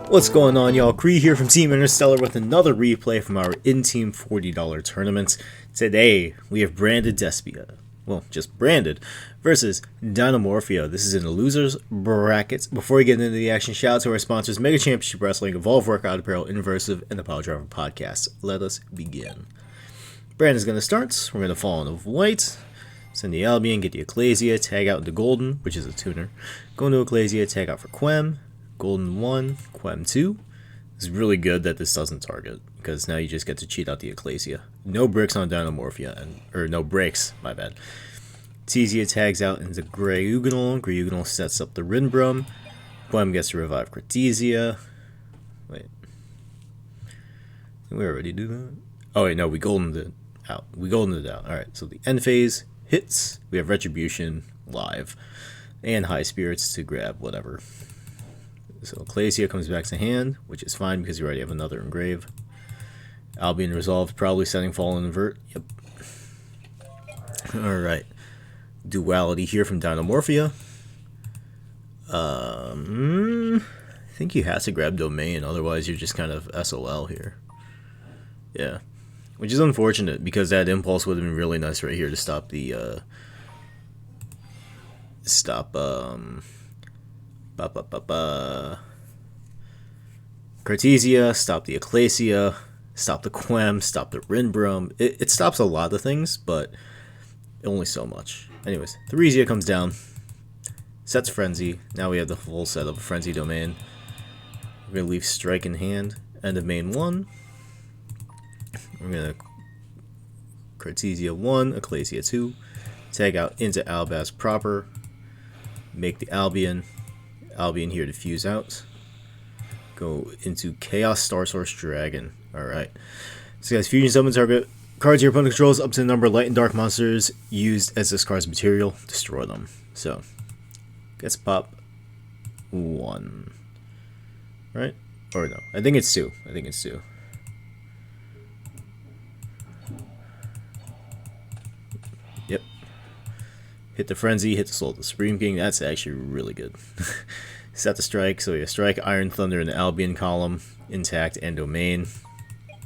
What's going on, y'all? Cree here from Team Interstellar with another replay from our in-team $40 tournament. Today, we have Branded Despia. Well, just Branded versus Dinomorphia. This is in the losers brackets. Before we get into the action, shout out to our sponsors, Mega Championship Wrestling, Evolve Workout Apparel, Inversive, and the Piledriver Podcast. Let us begin. Brandon's going to start. We're going to fall into white. Send the Albion, get the Ecclesia, tag out into Golden, which is a tuner. Go into Ecclesia, tag out for Quem. Golden 1, Quem 2. It's really good that this doesn't target, because now you just get to cheat out the Ecclesia. No bricks on Dinomorphia, or no breaks, my bad. Tizia tags out into Grey Huguenot. Grey Huguenot sets up the Rinbrum. Quem gets to revive Cortesia. Wait. Did we already do that? Oh wait, no, we goldened it out. Alright, so the end phase hits. We have Retribution live. And High Spirits to grab whatever. So Ecclesia comes back to hand, which is fine because you already have another engrave. Albion resolved, probably setting fall and invert. Yep. Alright. Duality here from Dinomorphia. I think you have to grab Domain, otherwise you're just kind of SOL here. Yeah. Which is unfortunate, because that impulse would have been really nice right here to stop the, Cortesia, stop the Ecclesia, stop the Quem, stop the Rinbrum. It stops a lot of things, but only so much. Anyways, Theresia comes down, sets Frenzy. Now we have the full set of Frenzy Domain. We're going to leave Strike in hand. End of main 1. We're going to Cortesia 1, Ecclesia 2. Tag out into Albaz proper. Make the Albion here to fuse out. Go into Chaos Star Source Dragon. Alright. So guys, fusion summon target cards your opponent controls up to the number of light and dark monsters used as this card's material. Destroy them. So, gets pop 1. Right? Or no. I think it's 2. Yep. Hit the Frenzy, hit the Soul of the Supreme King. That's actually really good. Set the Strike, so you strike Iron Thunder in the Albion column, intact, and Domain.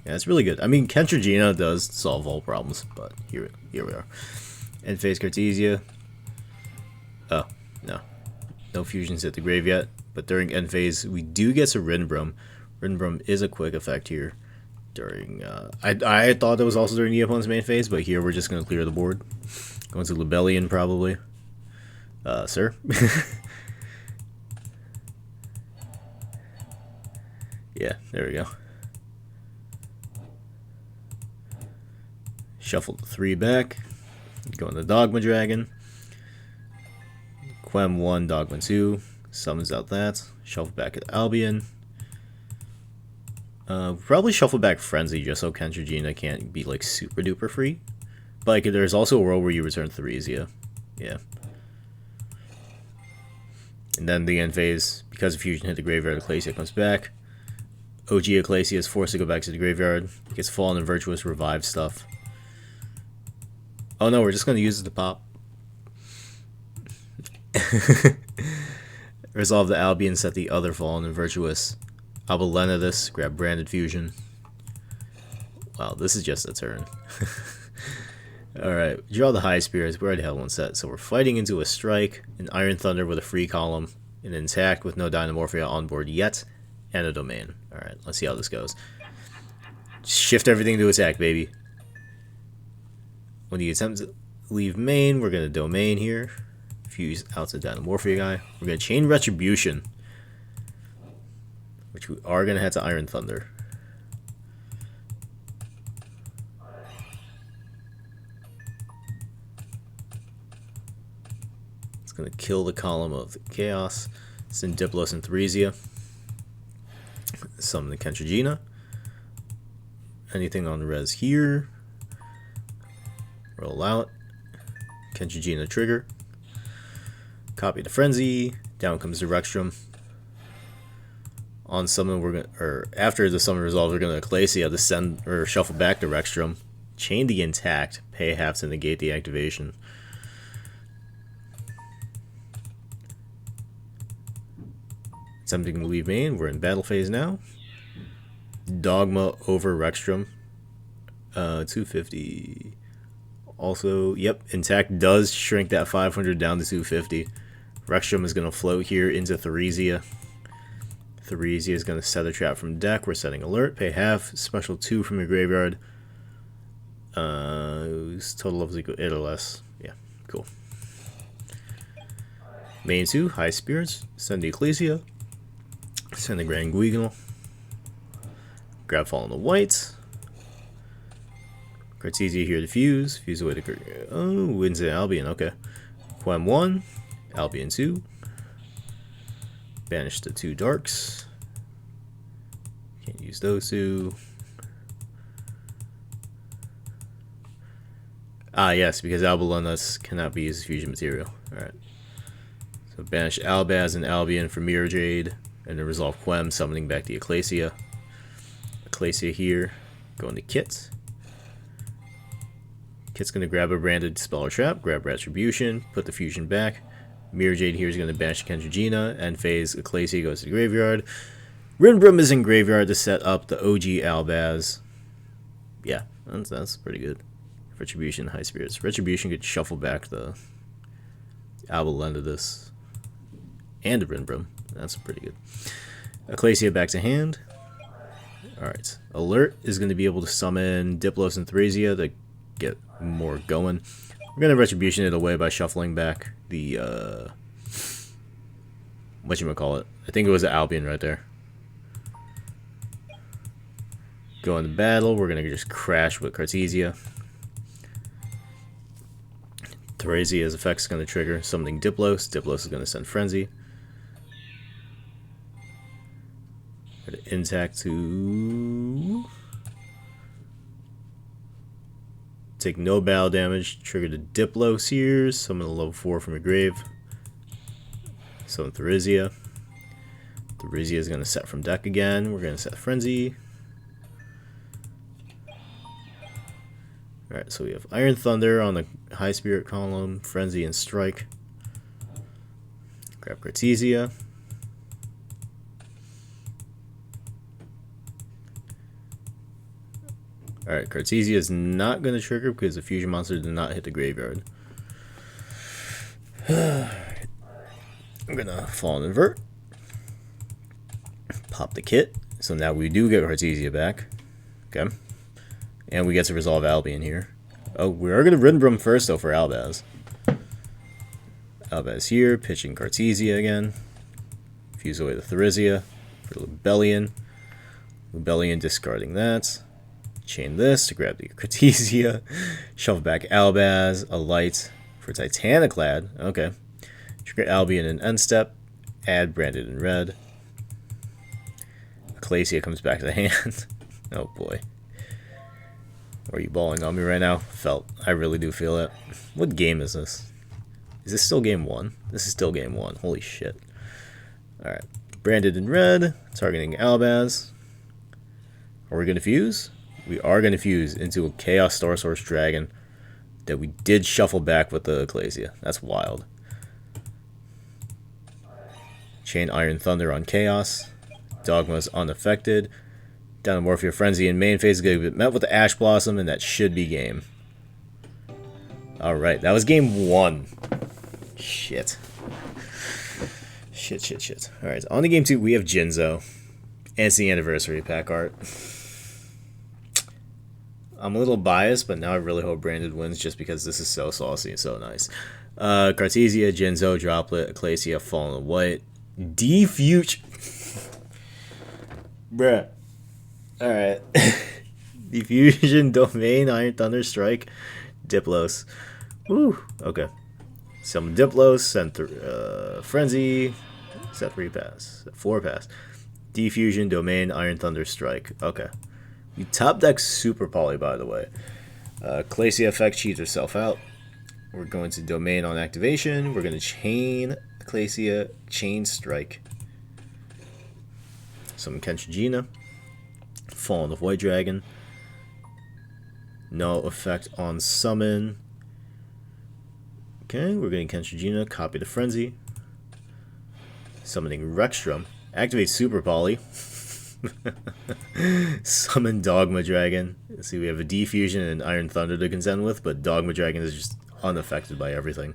Yeah, it's really good. I mean, Kentragina does solve all problems, but here we are. End phase Cortesia. Oh, no. No fusions at the grave yet, but during end phase, we do get to Rinbrum. Rinbrum is a quick effect here. During, I thought it was also during the opponent's main phase, but here we're just going to clear the board. Going to Libellion, probably. Sir? Yeah, there we go. Shuffle the 3 back. Go into Dogma Dragon. Quem 1, Dogma 2. Summons out that. Shuffle back at Albion. Probably shuffle back Frenzy just so Kentragina can't be like super duper free. But like, there's also a world where you return Theresia. Yeah. And then the end phase, because of fusion hit the graveyard, Ecclesia comes back. OG Ecclesia is forced to go back to the graveyard. Gets Fallen and Virtuous revive stuff. Oh no, we're just going to use it to pop. Resolve the Albion, set the other Fallen and Virtuous. Abalena this, grab Branded Fusion. Wow, this is just a turn. Alright, draw the High Spirits. We already have one set, so we're fighting into a Strike, an Iron Thunder with a free column, an Intact with no Dinomorphia on board yet, and a Domain. Alright, let's see how this goes. Shift everything to attack, baby. When you attempt to leave main, we're going to Domain here. Fuse out to Dinomorphia guy. We're going to chain Retribution, which we are going to head to Iron Thunder. It's going to kill the column of the Chaos. Send Diplos and Theresia. Summon the Kentragina. Anything on the res here. Roll out. Kentragina trigger. Copy the Frenzy. Down comes the Rexstrom. On summon, we're gonna, or after the summon resolves, we're gonna Ecclesia to send or shuffle back the Rexstrom. Chain the Intact. Pay half to negate the activation. Attempting to leave main. We're in battle phase now. Dogma over Rexstrom. 250. Also, yep, Intact does shrink that 500 down to 250. Rexstrom is going to float here into Theresia. Theresia is going to set a trap from deck. We're setting alert. Pay half. Special 2 from your graveyard. Total levels equal 8 or less. Yeah, cool. Main 2, High Spirits. Send the Ecclesia. Send the Grand Guignol. Grab Fall on the White. Cartesia here to fuse. Fuse away to... Oh, wins the Albion. Okay. Quem 1. Albion 2. Banish the 2 Darks. Can't use those 2. Ah, yes, because Albalunus cannot be used as fusion material. Alright. So banish Albaz and Albion for Mirror Jade. And then resolve Quem, summoning back the Ecclesia. Ecclesia here. Going to Kit. Kit's going to grab a branded spell or trap, grab Retribution, put the fusion back. Mirror Jade here is going to banish Kentragina, and phase Ecclesia goes to the graveyard. Rinbrum is in graveyard to set up the OG Albaz. Yeah, that's pretty good. Retribution, High Spirits. Retribution could shuffle back the Albalendidus and the Rinbrum. That's pretty good. Ecclesia back to hand. Alright. Alert is going to be able to summon Diplos and Theresia to get more going. We're going to Retribution it away by shuffling back the, whatchamacallit. I think it was the Albion right there. Go into battle. We're going to just crash with Cartesia. Theresia's effect is going to trigger summoning Diplos. Diplos is going to send Frenzy. Intact to take no battle damage. Trigger the Diplos here. Summon a level 4 from your grave. Summon Theresia. Theresia is going to set from deck again. We're going to set Frenzy. Alright, so we have Iron Thunder on the High Spirit column, Frenzy and Strike. Grab Cartesia. Alright, Cartesia is not going to trigger because the fusion monster did not hit the graveyard. I'm going to fall and invert. Pop the Kit. So now we do get Cartesia back. Okay. And we get to resolve Albion here. Oh, we are going to Rinbrum first, though, for Albaz. Albaz here, pitching Cartesia again. Fuse away the Theresia for Lubellion. Lubellion discarding that. Chain this to grab the Cartesia. Shuffle back Albaz, a light for Titaniclad. Okay. Trigger Albion in end step. Add branded in red. Ecclesia comes back to the hand. Oh boy. Are you balling on me right now? I really do feel it. What game is this? Is this still game 1? This is still game 1. Holy shit. Alright. Branded in red. Targeting Albaz. Are we going to fuse? We are going to fuse into a Chaos Star Source Dragon that we did shuffle back with the Ecclesia. That's wild. Chain Iron Thunder on Chaos. Dogma's unaffected. Dinomorphia Frenzy in main phase is going to get met with the Ash Blossom, and that should be game. Alright, that was game 1. Shit. Shit. Alright, on to game 2, we have Jinzo. And it's the anniversary pack art. I'm a little biased, but now I really hope Branded wins just because this is so saucy and so nice. Cartesia, Jinzo, Droplet, Ecclesia, Fallen White. Defuge. Bruh. Alright. Diffusion, Domain, Iron Thunder, Strike, Diplos. Woo. Okay. Summon Diplos, send Frenzy, set 3 pass. 4 pass. Diffusion, Domain, Iron Thunder, Strike. Okay. We top deck Super Poly, by the way. Ecclesia effect cheats herself out. We're going to Domain on activation. We're going to chain Ecclesia, chain Strike. Summon Kentragina. Fallen of White Dragon. No effect on summon. Okay, we're getting Kentragina. Copy the Frenzy. Summoning Rexstrom. Activate Super Poly. Summon Dogma Dragon. Let's see, we have a Defusion and Iron Thunder to contend with, but Dogma Dragon is just unaffected by everything.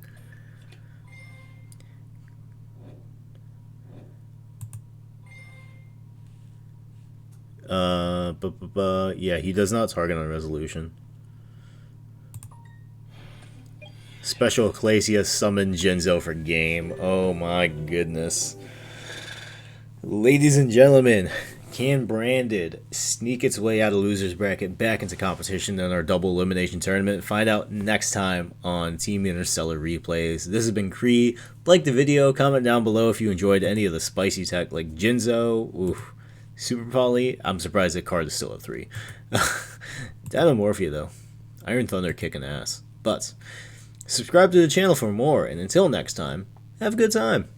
Yeah, he does not target on resolution. Special Ecclesia summon Jinzo for game. Oh my goodness. Ladies and gentlemen, can Branded sneak its way out of loser's bracket back into competition in our double elimination tournament? Find out next time on Team Interstellar Replays. This has been Cree. Like the video, comment down below if you enjoyed any of the spicy tech like Jinzo. Oof. Super Poly, I'm surprised that card is still at 3. Dinomorphia though. Iron Thunder kicking ass. But subscribe to the channel for more, and until next time, have a good time.